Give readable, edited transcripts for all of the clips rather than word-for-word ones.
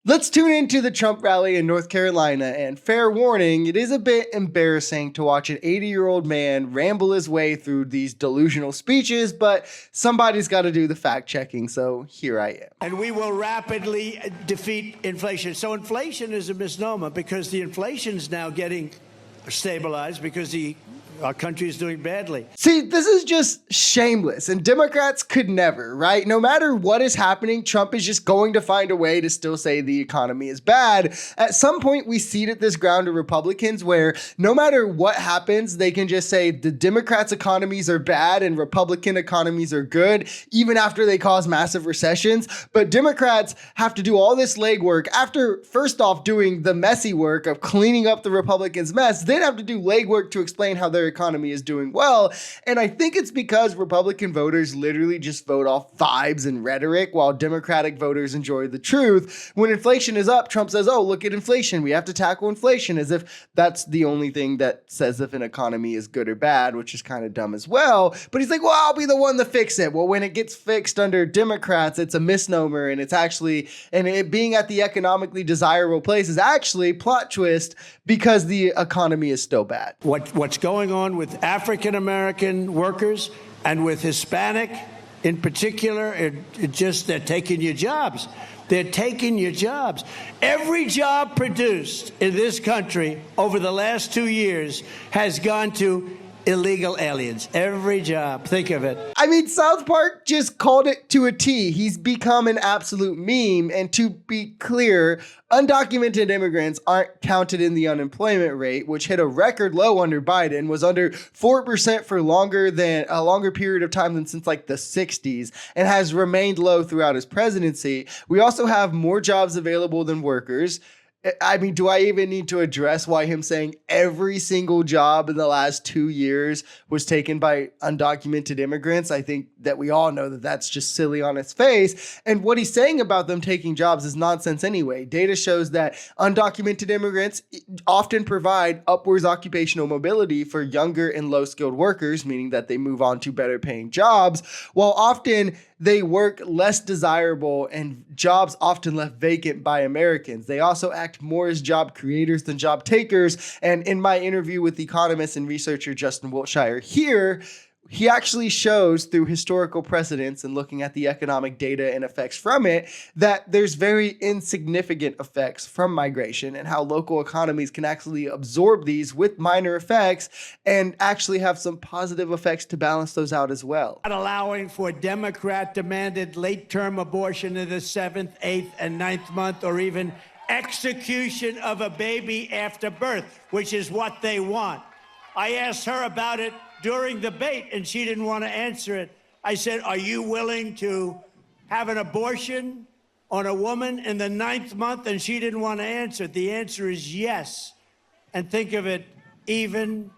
Let's tune into the Trump rally in North Carolina, and fair warning, it is a bit embarrassing to watch an 80-year-old man ramble his way through these delusional speeches, but somebody's got to do the fact-checking, so here I am. And we will rapidly defeat inflation. So inflation is a misnomer because the inflation is now getting stabilized because our country is doing badly. See, this is just shameless, and Democrats could never, right? No matter what is happening, Trump is just going to find a way to still say the economy is bad. At some point, we ceded this ground to Republicans where no matter what happens, they can just say the Democrats' economies are bad and Republican economies are good, even after they cause massive recessions. But Democrats have to do all this legwork after, first off, doing the messy work of cleaning up the Republicans' mess, then have to do legwork to explain how their economy is doing well. And I think it's because Republican voters literally just vote off vibes and rhetoric while Democratic voters enjoy the truth. When inflation is up, Trump says, oh, look at inflation. We have to tackle inflation, as if that's the only thing that says if an economy is good or bad, which is kind of dumb as well. But he's like, well, I'll be the one to fix it. Well, when it gets fixed under Democrats, it's a misnomer, and it's actually, and it being at the economically desirable place is actually plot twist because the economy is still bad. What's going on with African-American workers and with Hispanic in particular, they're taking your jobs. They're taking your jobs. Every job produced in this country over the last 2 years has gone to illegal aliens. Every job. Think of it. I mean, South Park just called it to a T. He's become an absolute meme. And to be clear, undocumented immigrants aren't counted in the unemployment rate, which hit a record low under Biden, was under 4% for a longer period of time than since like the 60s, and has remained low throughout his presidency. We also have more jobs available than workers. I mean, do I even need to address why him saying every single job in the last 2 years was taken by undocumented immigrants? I think that we all know that that's just silly on its face. And what he's saying about them taking jobs is nonsense anyway. Data shows that undocumented immigrants often provide upwards occupational mobility for younger and low-skilled workers, meaning that they move on to better paying jobs, while often they work less desirable and jobs often left vacant by Americans. They also act more as job creators than job takers. And in my interview with economist and researcher Justin Wiltshire here, he actually shows through historical precedents and looking at the economic data and effects from it that there's very insignificant effects from migration and how local economies can actually absorb these with minor effects and actually have some positive effects to balance those out as well. Not allowing for Democrat-demanded late-term abortion in the 7th, 8th, and 9th month, or even execution of a baby after birth, which is what they want. I asked her about it during the debate, and she didn't want to answer it. I said, are you willing to have an abortion on a woman in the 9th month? And she didn't want to answer it. The answer is yes. And think of it, even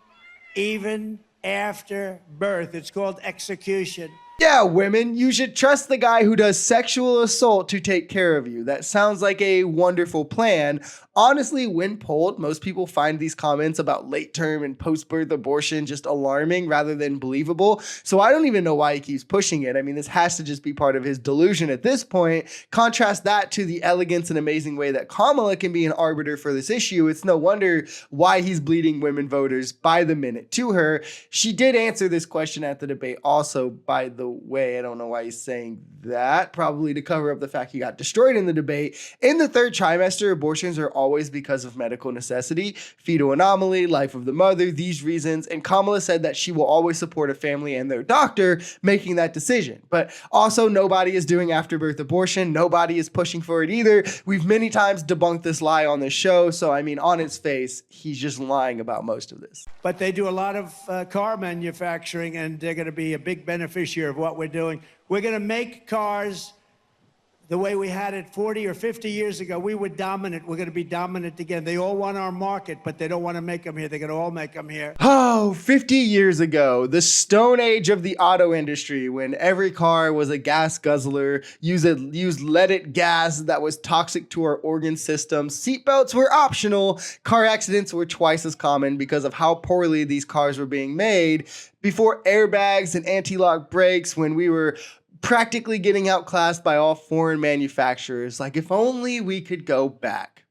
after birth. It's called execution. Yeah, women, you should trust the guy who does sexual assault to take care of you. That sounds like a wonderful plan. Honestly, when polled, most people find these comments about late-term and post-birth abortion just alarming rather than believable. So I don't even know why he keeps pushing it. I mean, this has to just be part of his delusion at this point. Contrast that to the elegance and amazing way that Kamala can be an arbiter for this issue. It's no wonder why he's bleeding women voters by the minute to her. She did answer this question at the debate also, by the way. I don't know why he's saying that. Probably to cover up the fact he got destroyed in the debate. In the 3rd trimester, abortions are always because of medical necessity, fetal anomaly, life of the mother, these reasons. And Kamala said that she will always support a family and their doctor making that decision. But also, nobody is doing afterbirth abortion. Nobody is pushing for it either. We've many times debunked this lie on this show. So, I mean, on its face, he's just lying about most of this. But they do a lot of car manufacturing, and they're going to be a big beneficiary of what we're doing. We're going to make cars the way we had it 40 or 50 years ago. We were dominant. We're going to be dominant again. They all want our market, but they don't want to make them here. They're going to all make them here. Oh, 50 years ago, the stone age of the auto industry, when every car was a gas guzzler, used leaded gas that was toxic to our organ system. Seatbelts were optional. Car accidents were twice as common because of how poorly these cars were being made. Before airbags and anti-lock brakes, when we were practically getting outclassed by all foreign manufacturers. Like, if only we could go back.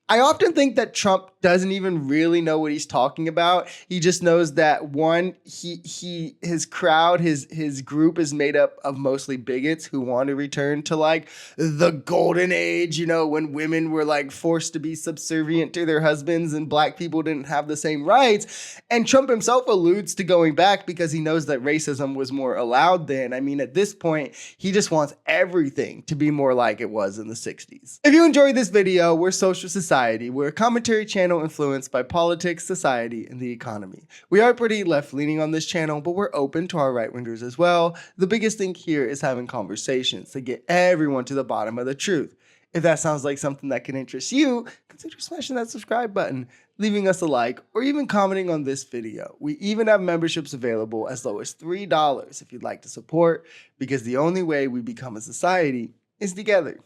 I often think that Trump doesn't even really know what he's talking about. He just knows that one, his crowd, his group is made up of mostly bigots who want to return to like the golden age, you know, when women were like forced to be subservient to their husbands and black people didn't have the same rights. And Trump himself alludes to going back because he knows that racism was more allowed then. I mean, at this point, he just wants everything to be more like it was in the 60s. If you enjoyed this video, we're Social Society. We're a commentary channel influenced by politics, society, and the economy. We are pretty left-leaning on this channel, but we're open to our right-wingers as well. The biggest thing here is having conversations to get everyone to the bottom of the truth. If that sounds like something that can interest you, consider smashing that subscribe button, leaving us a like, or even commenting on this video. We even have memberships available as low as $3 if you'd like to support, because the only way we become a society is together.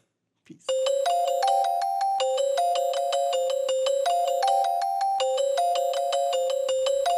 Peace.